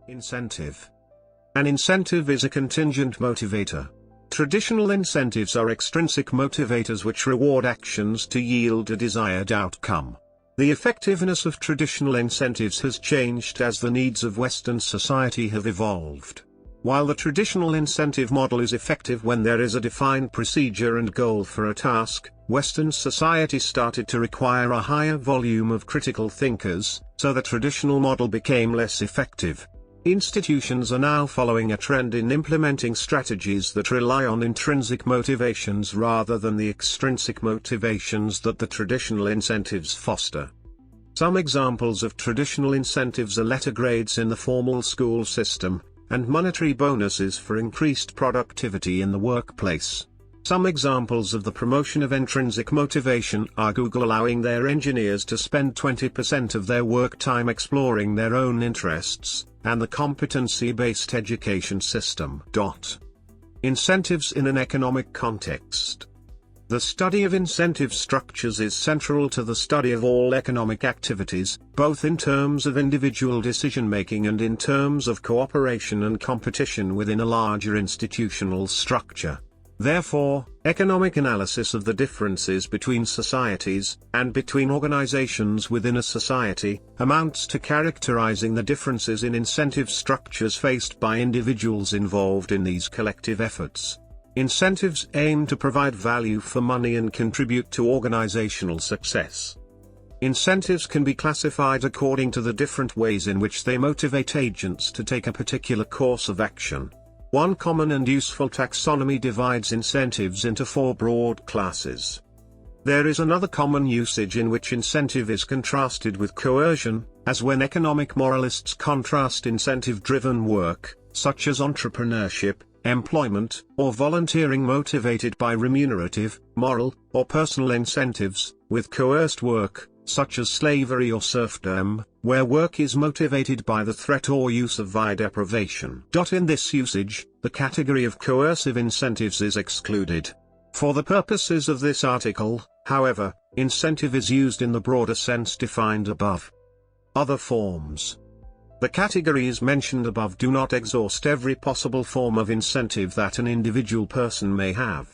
Incentive. An incentive is a contingent motivator. Traditional incentives are extrinsic motivators which reward actions to yield a desired outcome. The effectiveness of traditional incentives has changed as the needs of Western society have evolved. While the traditional incentive model is effective when there is a defined procedure and goal for a task, Western society started to require a higher volume of critical thinkers, so the traditional model became less effective. Institutions are now following a trend in implementing strategies that rely on intrinsic motivations rather than the extrinsic motivations that the traditional incentives foster. Some examples of traditional incentives are letter grades in the formal school system, and monetary bonuses for increased productivity in the workplace. Some examples of the promotion of intrinsic motivation are Google allowing their engineers to spend 20% of their work time exploring their own interests, and the competency-based education system. Incentives in an economic context. The study of incentive structures is central to the study of all economic activities, both in terms of individual decision-making and in terms of cooperation and competition within a larger institutional structure. Therefore, economic analysis of the differences between societies, and between organizations within a society, amounts to characterizing the differences in incentive structures faced by individuals involved in these collective efforts. Incentives aim to provide value for money and contribute to organizational success. Incentives can be classified according to the different ways in which they motivate agents to take a particular course of action. One common and useful taxonomy divides incentives into 4 broad classes. There is another common usage in which incentive is contrasted with coercion, as when economic moralists contrast incentive-driven work, such as entrepreneurship, employment, or volunteering motivated by remunerative, moral, or personal incentives, with coerced work, such as slavery or serfdom, where work is motivated by the threat or use of vie deprivation. In this usage, the category of coercive incentives is excluded. For the purposes of this article, however, incentive is used in the broader sense defined above. Other forms. The categories mentioned above do not exhaust every possible form of incentive that an individual person may have.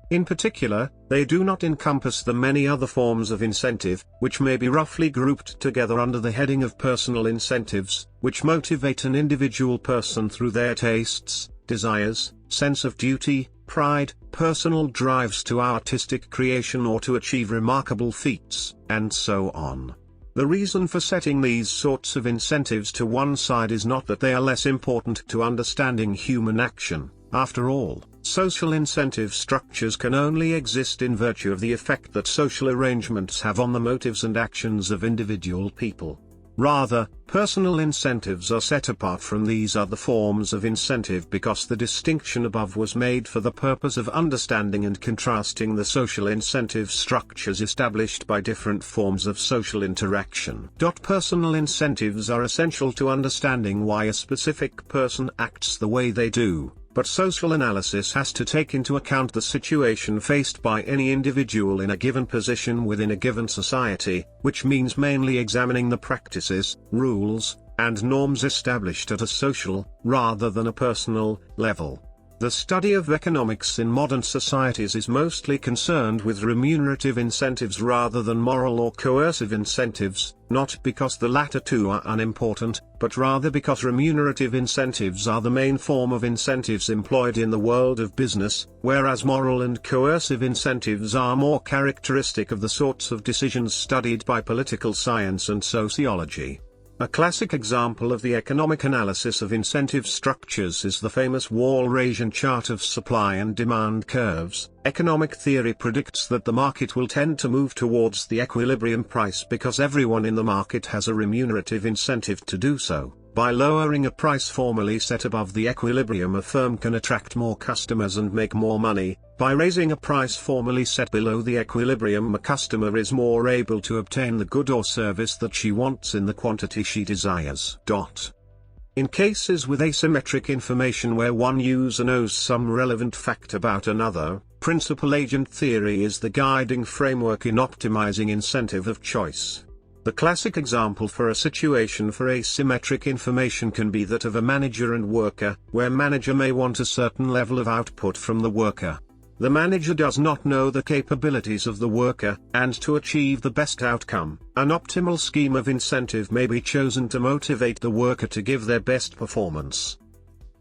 In particular, they do not encompass the many other forms of incentive, which may be roughly grouped together under the heading of personal incentives, which motivate an individual person through their tastes, desires, sense of duty, pride, personal drives to artistic creation or to achieve remarkable feats, and so on. The reason for setting these sorts of incentives to one side is not that they are less important to understanding human action. After all, social incentive structures can only exist in virtue of the effect that social arrangements have on the motives and actions of individual people. Rather, personal incentives are set apart from these other forms of incentive because the distinction above was made for the purpose of understanding and contrasting the social incentive structures established by different forms of social interaction. Personal incentives are essential to understanding why a specific person acts the way they do. But social analysis has to take into account the situation faced by any individual in a given position within a given society, which means mainly examining the practices, rules, and norms established at a social, rather than a personal, level. The study of economics in modern societies is mostly concerned with remunerative incentives rather than moral or coercive incentives, not because the latter two are unimportant, but rather because remunerative incentives are the main form of incentives employed in the world of business, whereas moral and coercive incentives are more characteristic of the sorts of decisions studied by political science and sociology. A classic example of the economic analysis of incentive structures is the famous Walrasian chart of supply and demand curves. Economic theory predicts that the market will tend to move towards the equilibrium price because everyone in the market has a remunerative incentive to do so. By lowering a price formally set above the equilibrium, a firm can attract more customers and make more money. By raising a price formally set below the equilibrium, a customer is more able to obtain the good or service that she wants in the quantity she desires. In cases with asymmetric information where one user knows some relevant fact about another, principal agent theory is the guiding framework in optimizing incentive of choice. The classic example for a situation for asymmetric information can be that of a manager and worker, where manager may want a certain level of output from the worker. The manager does not know the capabilities of the worker, and to achieve the best outcome, an optimal scheme of incentive may be chosen to motivate the worker to give their best performance.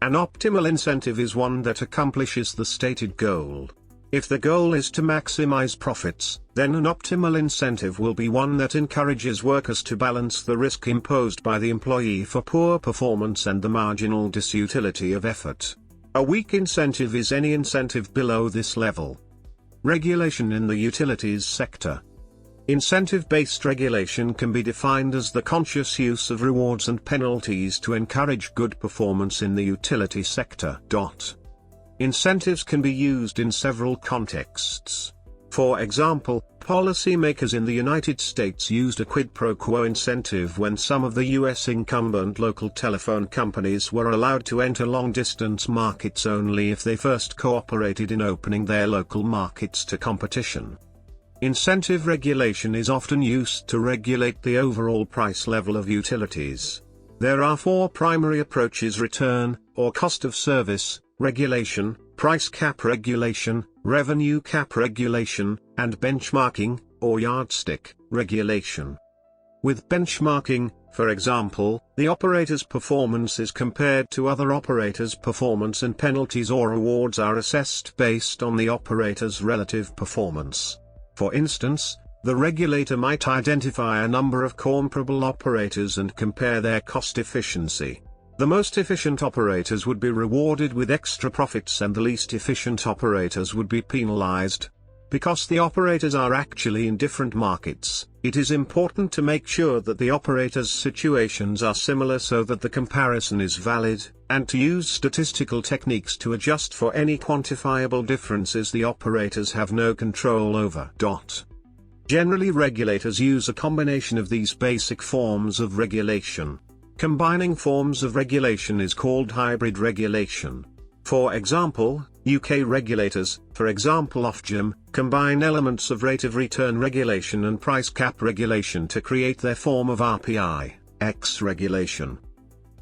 An optimal incentive is one that accomplishes the stated goal. If the goal is to maximize profits, then an optimal incentive will be one that encourages workers to balance the risk imposed by the employee for poor performance and the marginal disutility of effort. A weak incentive is any incentive below this level. Regulation in the utilities sector. Incentive-based regulation can be defined as the conscious use of rewards and penalties to encourage good performance in the utility sector. Incentives can be used in several contexts. For example, policymakers in the United States used a quid pro quo incentive when some of the U.S. incumbent local telephone companies were allowed to enter long-distance markets only if they first cooperated in opening their local markets to competition. Incentive regulation is often used to regulate the overall price level of utilities. There are four primary approaches: return, or cost of service, regulation, price cap regulation, revenue cap regulation, and benchmarking, or yardstick, regulation. With benchmarking, for example, the operator's performance is compared to other operators' performance and penalties or rewards are assessed based on the operator's relative performance. For instance, the regulator might identify a number of comparable operators and compare their cost efficiency. The most efficient operators would be rewarded with extra profits and the least efficient operators would be penalized. Because the operators are actually in different markets, it is important to make sure that the operators' situations are similar so that the comparison is valid, and to use statistical techniques to adjust for any quantifiable differences the operators have no control over. Generally, regulators use a combination of these basic forms of regulation. Combining forms of regulation is called hybrid regulation. For example, UK regulators, for example Ofgem, combine elements of rate of return regulation and price cap regulation to create their form of RPI-X regulation.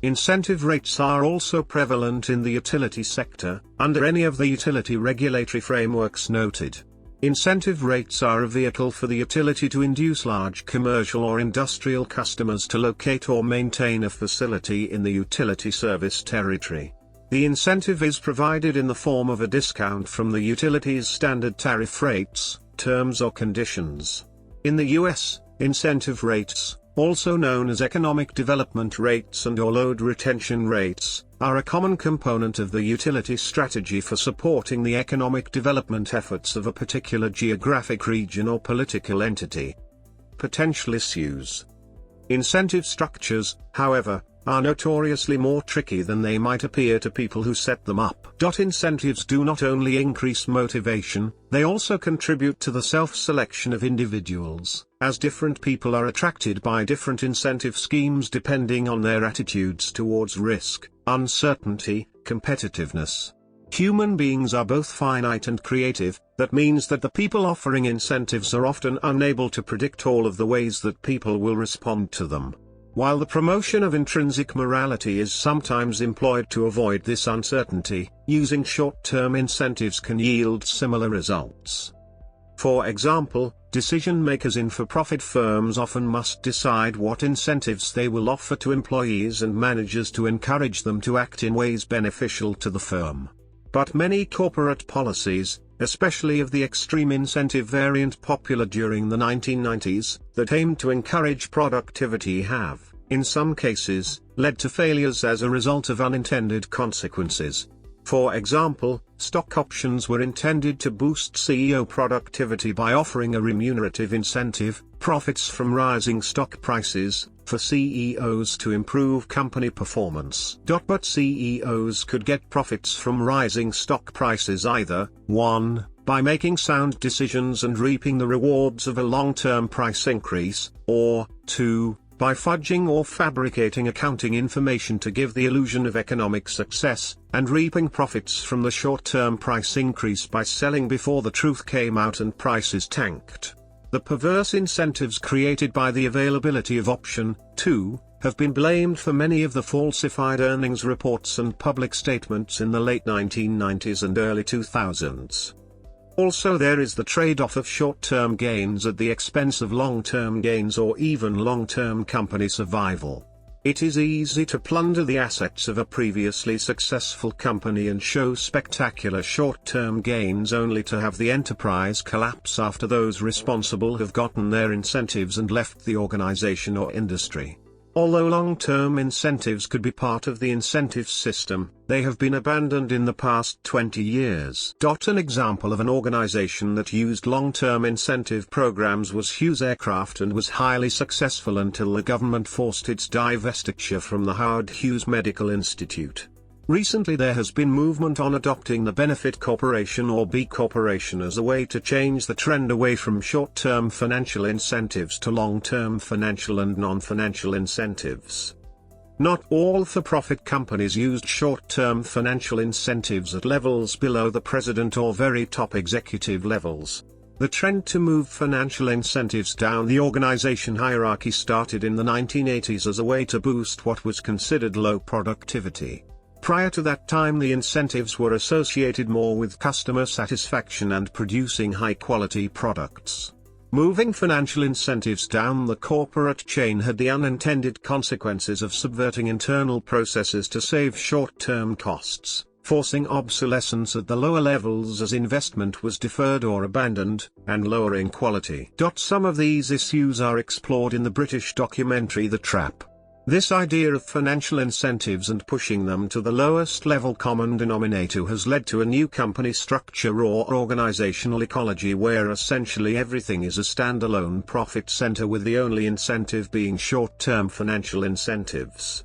Incentive rates are also prevalent in the utility sector, under any of the utility regulatory frameworks noted. Incentive rates are a vehicle for the utility to induce large commercial or industrial customers to locate or maintain a facility in the utility service territory. The incentive is provided in the form of a discount from the utility's standard tariff rates, terms or conditions. In the US, incentive rates, also known as economic development rates and/or load retention rates, are a common component of the utility strategy for supporting the economic development efforts of a particular geographic region or political entity. Potential issues. Incentive structures, however, are notoriously more tricky than they might appear to people who set them up. Incentives do not only increase motivation, they also contribute to the self-selection of individuals, as different people are attracted by different incentive schemes depending on their attitudes towards risk, uncertainty, competitiveness. Human beings are both finite and creative, that means that the people offering incentives are often unable to predict all of the ways that people will respond to them. While the promotion of intrinsic morality is sometimes employed to avoid this uncertainty, using short-term incentives can yield similar results. For example, decision-makers in for-profit firms often must decide what incentives they will offer to employees and managers to encourage them to act in ways beneficial to the firm. But many corporate policies, especially of the extreme incentive variant popular during the 1990s, that aimed to encourage productivity have, in some cases, led to failures as a result of unintended consequences. For example, stock options were intended to boost CEO productivity by offering a remunerative incentive, profits from rising stock prices, for CEOs to improve company performance. But CEOs could get profits from rising stock prices either, 1, by making sound decisions and reaping the rewards of a long-term price increase, or 2, by fudging or fabricating accounting information to give the illusion of economic success, and reaping profits from the short-term price increase by selling before the truth came out and prices tanked. The perverse incentives created by the availability of option 2 have been blamed for many of the falsified earnings reports and public statements in the late 1990s and early 2000s. Also, there is the trade-off of short-term gains at the expense of long-term gains or even long-term company survival. It is easy to plunder the assets of a previously successful company and show spectacular short-term gains only to have the enterprise collapse after those responsible have gotten their incentives and left the organization or industry. Although long-term incentives could be part of the incentive system, they have been abandoned in the past 20 years. An example of an organization that used long-term incentive programs was Hughes Aircraft and was highly successful until the government forced its divestiture from the Howard Hughes Medical Institute. Recently there has been movement on adopting the Benefit Corporation or B Corporation as a way to change the trend away from short-term financial incentives to long-term financial and non-financial incentives. Not all for-profit companies used short-term financial incentives at levels below the president or very top executive levels. The trend to move financial incentives down the organization hierarchy started in the 1980s as a way to boost what was considered low productivity. Prior to that time, the incentives were associated more with customer satisfaction and producing high-quality products. Moving financial incentives down the corporate chain had the unintended consequences of subverting internal processes to save short-term costs, forcing obsolescence at the lower levels as investment was deferred or abandoned, and lowering quality. Some of these issues are explored in the British documentary The Trap. This idea of financial incentives and pushing them to the lowest level common denominator has led to a new company structure or organizational ecology where essentially everything is a standalone profit center with the only incentive being short-term financial incentives.